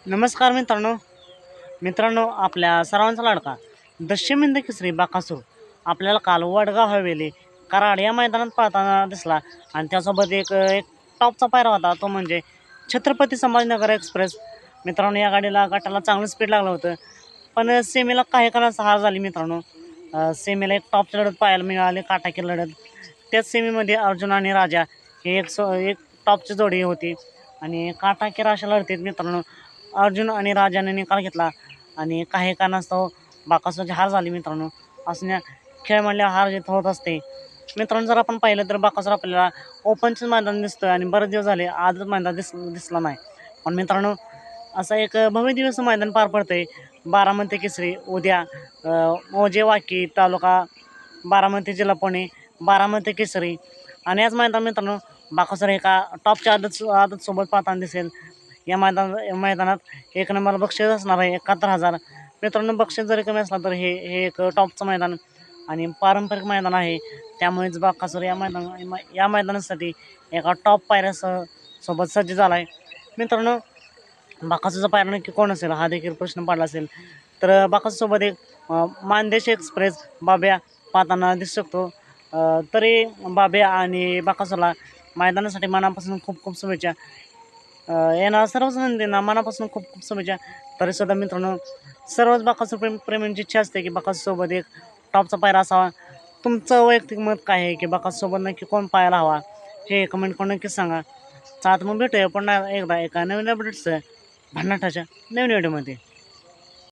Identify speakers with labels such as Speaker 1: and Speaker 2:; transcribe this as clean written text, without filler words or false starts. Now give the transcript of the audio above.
Speaker 1: नमस्कार मित्रांनो. आपल्या सर्वांचा लाडका दशमिंद केसरी बाकासूर आपल्याला काल वडगाव हवेली कराड या मैदानात पळताना दिसला आणि त्यासोबत एक एक टॉपचा पायरा होता, तो म्हणजे छत्रपती संभाजीनगर एक्सप्रेस. मित्रांनो, या गाडीला गटाला चांगलं स्पीड लागलं होतं, पण सेमीला काही काळाचा हार झाली मित्रांनो. सेमीला एक टॉपची लढत पाहायला मिळाली, काटाकी लढत. त्याच सेमीमध्ये अर्जुन आणि राजा हे एक टॉपची जोडी होती आणि काटाकीर अशा लढतीत मित्रांनो अर्जुन आणि राजाने निकाल घेतला आणि काही कारणास्तव बाकासूरची हार झाली मित्रांनो. असण्या खेळ म्हणल्यावर हार जीत होत असते मित्रांनो. जर आपण पाहिलं तर बाकासूर आपल्याला ओपनचं मैदान दिसतं आणि बरेच दिवस झाले आजच मैदान दिसला नाही. पण मित्रांनो, असं एक भव्य दिवस मैदान पार पडतंय बारामती केसरी उद्या. मोजे वाकी तालुका बारामती जिल्हा पुणे, बारामती केसरी. आणि याच मैदान बाकासूर एका टॉपच्या आदतसोबत पाहताना दिसेल. या मैदानात एक नंबर बक्षीस असणार आहे 71,000. मित्रांनो, बक्षीस जरी कमी असला तर हे हे एक टॉपचं मैदान आणि पारंपरिक मैदान आहे. त्यामुळेच बाकासूर या मैदानासाठी एका टॉप पायऱ्यासह सोबत सज्ज झाला आहे मित्रांनो. बाकासूरचा पायरा नक्की कोण असेल हा देखील प्रश्न पडला असेल तर बाकासूरसोबत एक मानदेश एक्सप्रेस बाब्या पाहताना दिसू शकतो. तरी बाब्या आणि बाकासूरला मैदानासाठी मनापासून खूप खूप शुभेच्छा. येणार सर्वच नंदींना मनापासून खूप खूप शुभेच्छा. तरीसुद्धा मित्रांनो, सर्वच बाकासूर प्रेमींची इच्छा असते की बाकासूरसोबत एक टॉपचा पायरा असावा. तुमचं वैयक्तिक मत काय आहे की बाकासूरसोबत नक्की कोण पाहायला हवा हे कमेंट करून नक्कीच सांगा. चालतं, मग भेटूया पुन्हा एकदा एका नवीन अपडेट्सचं भन्नाटाच्या नवीन व्हिडिओमध्ये.